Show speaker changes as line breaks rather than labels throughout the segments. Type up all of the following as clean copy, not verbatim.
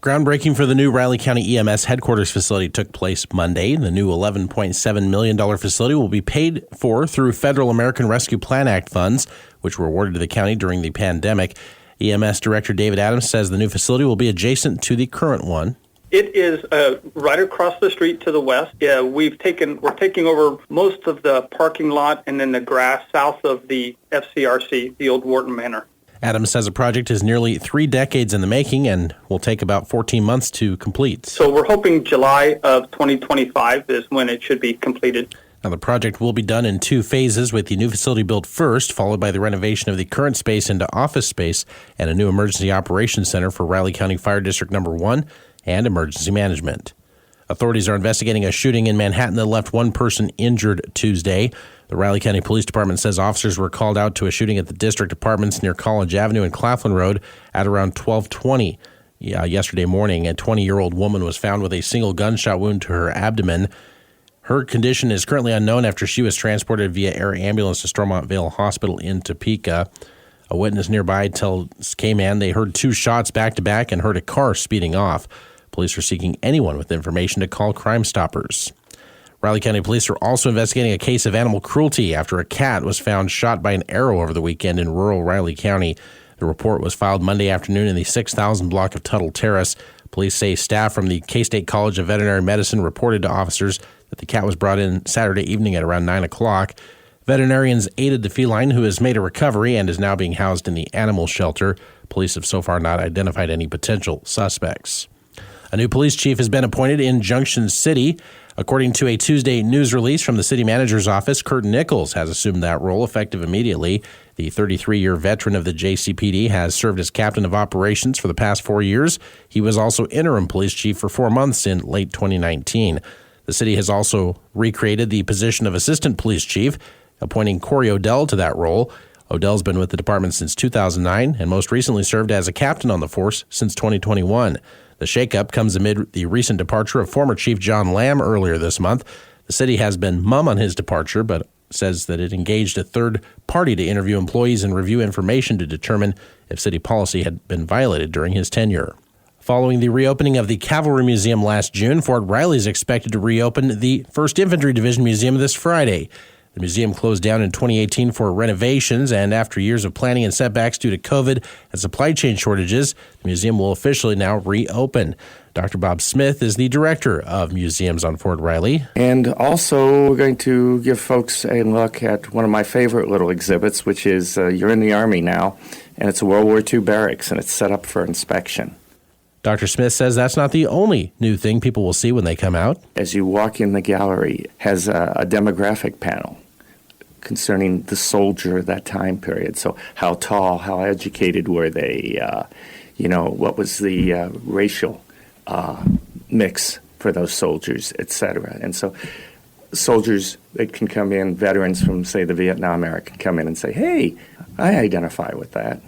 Groundbreaking for the new Riley County EMS headquarters facility took place Monday. The new $11.7 million facility will be paid for through federal American Rescue Plan Act funds, which were awarded to the county during the pandemic. EMS Director David Adams says the new facility will be adjacent to the current one.
It is right across the street to the west. We're taking over most of the parking lot and then the grass south of the FCRC, the old Wharton Manor.
Adams says the project is nearly 3 decades in the making and will take about 14 months to complete.
So we're hoping July of 2025 is when it should be completed.
Now, the project will be done in 2 phases, with the new facility built first, followed by the renovation of the current space into office space and a new emergency operations center for Riley County Fire District Number 1 and emergency management. Authorities are investigating a shooting in Manhattan that left 1 person injured Tuesday. The Riley County Police Department says officers were called out to a shooting at the district apartments near College Avenue and Claflin Road at around 12:20 yesterday morning. A 20-year-old woman was found with a single gunshot wound to her abdomen. Her condition is currently unknown after she was transported via air ambulance to Stormont Vale Hospital in Topeka. A witness nearby tells K-Man they heard 2 shots back-to-back and heard a car speeding off. Police are seeking anyone with information to call Crime Stoppers. Riley County Police are also investigating a case of animal cruelty after a cat was found shot by an arrow over the weekend in rural Riley County. The report was filed Monday afternoon in the 6,000 block of Tuttle Terrace. Police say staff from the K-State College of Veterinary Medicine reported to officers that the cat was brought in Saturday evening at around 9 o'clock. Veterinarians aided the feline, who has made a recovery and is now being housed in the animal shelter. Police have so far not identified any potential suspects. A new police chief has been appointed in Junction City. According to a Tuesday news release from the city manager's office, Kurt Nichols has assumed that role effective immediately. The 33-year veteran of the JCPD has served as captain of operations for the past 4 years. He was also interim police chief for 4 months in late 2019. The city has also recreated the position of assistant police chief, appointing Corey Odell to that role. Odell's been with the department since 2009 and most recently served as a captain on the force since 2021. The shakeup comes amid the recent departure of former Chief John Lamb earlier this month. The city has been mum on his departure, but says that it engaged a third party to interview employees and review information to determine if city policy had been violated during his tenure. Following the reopening of the Cavalry Museum last June, Fort Riley is expected to reopen the 1st Infantry Division Museum this Friday. The museum closed down in 2018 for renovations, and after years of planning and setbacks due to COVID and supply chain shortages, the museum will officially now reopen. Dr. Bob Smith is the director of museums on Fort Riley.
And also, we're going to give folks a look at one of my favorite little exhibits, which is you're in the Army now, and it's a World War II barracks, and it's set up for inspection.
Dr. Smith says that's not the only new thing people will see when they come out.
As you walk in the gallery, it has a demographic panel concerning the soldier of that time period. So how tall, how educated were they, what was the racial mix for those soldiers, etc. And so soldiers that can come in, veterans from, say, the Vietnam era, can come in and say, hey, I identify with that.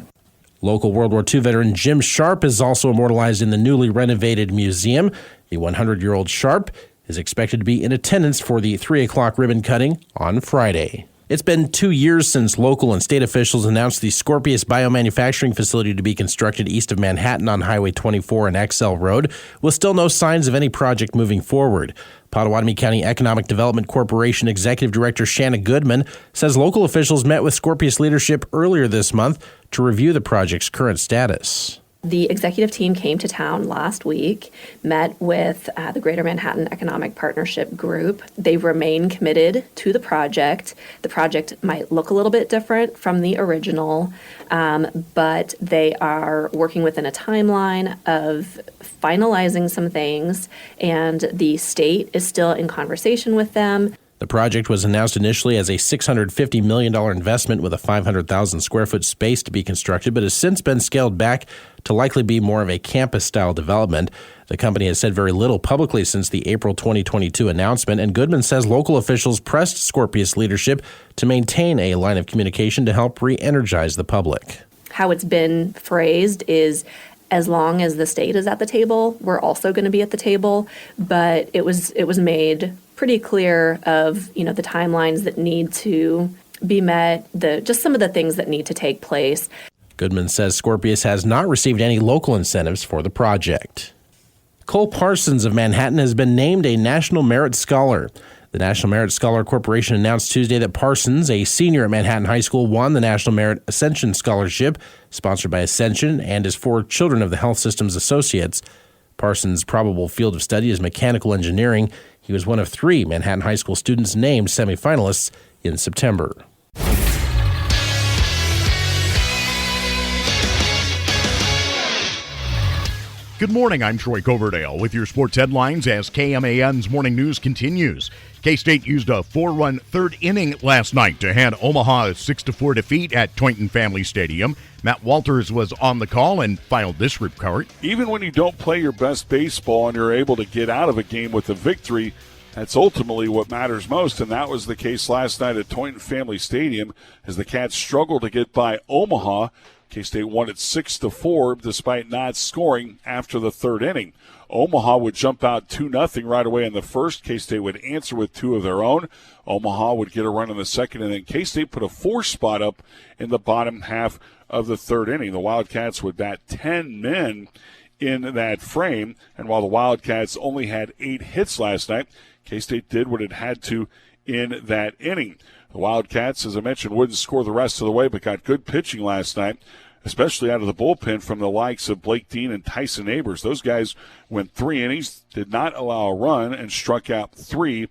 Local World War II veteran Jim Sharp is also immortalized in the newly renovated museum. The 100-year-old Sharp is expected to be in attendance for the 3 o'clock ribbon cutting on Friday. It's been 2 years since local and state officials announced the Scorpius biomanufacturing facility to be constructed east of Manhattan on Highway 24 and XL Road, with still no signs of any project moving forward. Pottawatomie County Economic Development Corporation Executive Director Shanna Goodman says local officials met with Scorpius leadership earlier this month to review the project's current status.
The executive team came to town last week, met with the Greater Manhattan Economic Partnership Group. They remain committed to the project. The project might look a little bit different from the original, but they are working within a timeline of finalizing some things, and the state is still in conversation with them.
The project was announced initially as a $650 million investment with a 500,000 square foot space to be constructed, but has since been scaled back to likely be more of a campus-style development. The company has said very little publicly since the April 2022 announcement, and Goodman says local officials pressed Scorpius leadership to maintain a line of communication to help re-energize the public.
How it's been phrased is, as long as the state is at the table, we're also going to be at the table, but it was made pretty clear of, the timelines that need to be met, just some of the things that need to take place.
Goodman says Scorpius has not received any local incentives for the project. Cole Parsons of Manhattan has been named a National Merit Scholar. The National Merit Scholar Corporation announced Tuesday that Parsons, a senior at Manhattan High School, won the National Merit Ascension Scholarship, sponsored by Ascension, and his 4 children of the Health Systems Associates. Parsons' probable field of study is mechanical engineering. He was one of 3 Manhattan High School students named semifinalists in September.
Good morning, I'm Troy Coverdale with your sports headlines as KMAN's morning news continues. K-State used a 4-run third inning last night to hand Omaha a 6-4 defeat at Toynton Family Stadium. Matt Walters was on the call and filed this report.
Even when you don't play your best baseball and you're able to get out of a game with a victory, that's ultimately what matters most, and that was the case last night at Toynton Family Stadium as the Cats struggled to get by Omaha. K-State won it 6-4 despite not scoring after the third inning. Omaha would jump out 2-0 right away in the first. K-State would answer with 2 of their own. Omaha would get a run in the second, and then K-State put a 4 spot up in the bottom half of the third inning. The Wildcats would bat 10 men in that frame, and while the Wildcats only had 8 hits last night, K-State did what it had to in that inning. The Wildcats, as I mentioned, wouldn't score the rest of the way, but got good pitching last night, especially out of the bullpen from the likes of Blake Dean and Tyson Neighbors. Those guys went 3 innings, did not allow a run, and struck out 3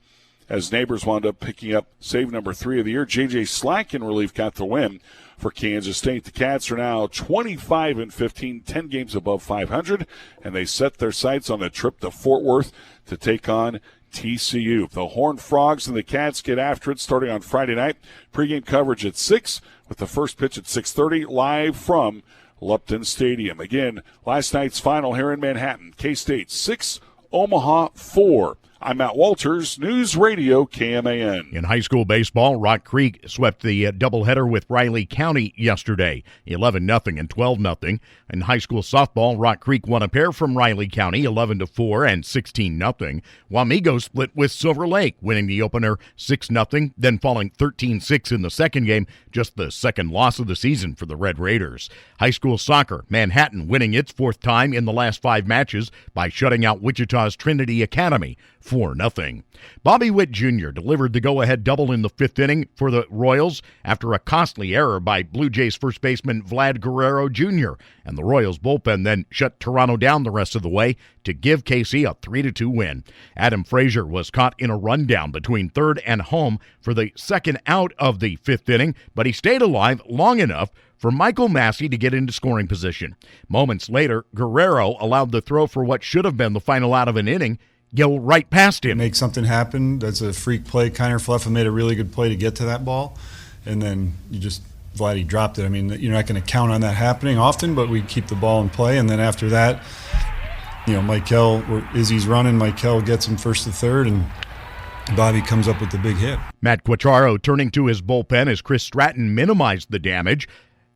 as Neighbors wound up picking up save number 3 of the year. J.J. Slack in relief got the win for Kansas State. The Cats are now 25-15, 10 games above 500, and they set their sights on a trip to Fort Worth to take on TCU. The Horned Frogs and the Cats get after it starting on Friday night. Pre-game coverage at 6 with the first pitch at 6:30 live from Lupton Stadium. Again, last night's final here in Manhattan. K-State 6, Omaha 4. I'm Matt Walters, News Radio KMAN.
In high school baseball, Rock Creek swept the doubleheader with Riley County yesterday, 11-0 and 12-0. In high school softball, Rock Creek won a pair from Riley County, 11-4 and 16-0. Wamego split with Silver Lake, winning the opener 6-0, then falling 13-6 in the second game, just the second loss of the season for the Red Raiders. High school soccer, Manhattan winning its 4th time in the last 5 matches by shutting out Wichita's Trinity Academy 4-0. Bobby Witt Jr. delivered the go-ahead double in the 5th inning for the Royals after a costly error by Blue Jays first baseman Vlad Guerrero Jr., and the Royals bullpen then shut Toronto down the rest of the way to give KC a 3-2 win. Adam Frazier was caught in a rundown between third and home for the second out of the 5th inning, but he stayed alive long enough for Michael Massey to get into scoring position. Moments later, Guerrero allowed the throw for what should have been the final out of an inning go right past him.
Make something happen. That's a freak play. Kiner Fleffa made a really good play to get to that ball, and then Vladdy dropped it. I mean, you're not going to count on that happening often, but we keep the ball in play, and then after that, Izzy's running, Michael gets him first to third, and Bobby comes up with the big hit.
Matt Quatraro turning to his bullpen as Chris Stratton minimized the damage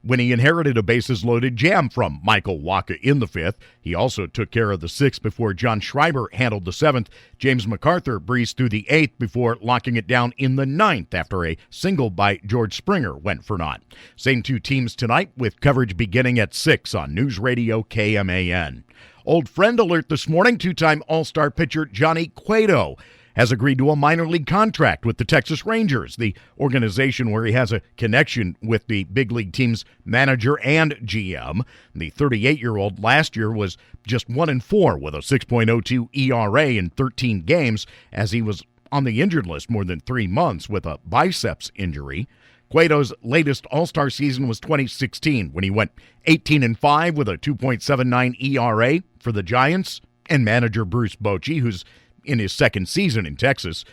when he inherited a bases-loaded jam from Michael Waka in the 5th. He also took care of the 6th before John Schreiber handled the 7th. James MacArthur breezed through the 8th before locking it down in the 9th after a single by George Springer went for naught. Same 2 teams tonight with coverage beginning at 6 on News Radio KMAN. Old friend alert this morning, 2-time All-Star pitcher Johnny Cueto has agreed to a minor league contract with the Texas Rangers, the organization where he has a connection with the big league team's manager and GM. The 38-year-old last year was just 1-4 with a 6.02 ERA in 13 games as he was on the injured list more than 3 months with a biceps injury. Cueto's latest All-Star season was 2016 when he went 18-5 with a 2.79 ERA for the Giants, and manager Bruce Bochy, who's in his 2nd season in Texas.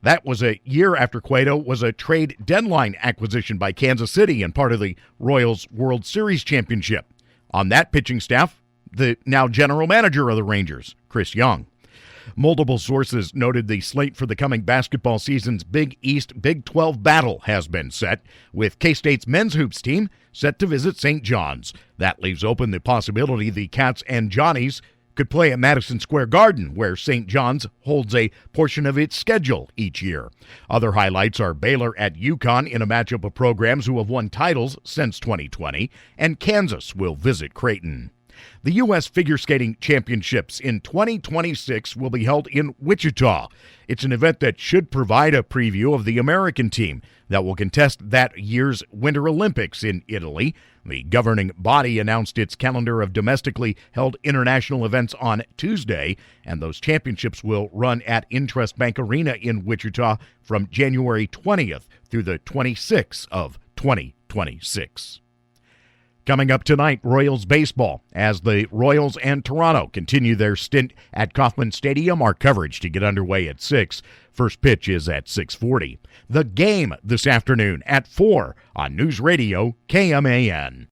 That was a year after Cueto was a trade deadline acquisition by Kansas City and part of the Royals World Series championship. On that pitching staff, the now general manager of the Rangers, Chris Young. Multiple sources noted the slate for the coming basketball season's Big East Big 12 battle has been set, with K-State's men's hoops team set to visit St. John's. That leaves open the possibility the Cats and Johnnies could play at Madison Square Garden, where St. John's holds a portion of its schedule each year. Other highlights are Baylor at UConn in a matchup of programs who have won titles since 2020, and Kansas will visit Creighton. The U.S. Figure Skating Championships in 2026 will be held in Wichita. It's an event that should provide a preview of the American team that will contest that year's Winter Olympics in Italy. The governing body announced its calendar of domestically held international events on Tuesday, and those championships will run at Intrust Bank Arena in Wichita from January 20th through the 26th of 2026. Coming up tonight, Royals baseball. As the Royals and Toronto continue their stint at Kauffman Stadium, our coverage to get underway at 6. First pitch is at 6:40. The Game this afternoon at 4 on News Radio KMAN.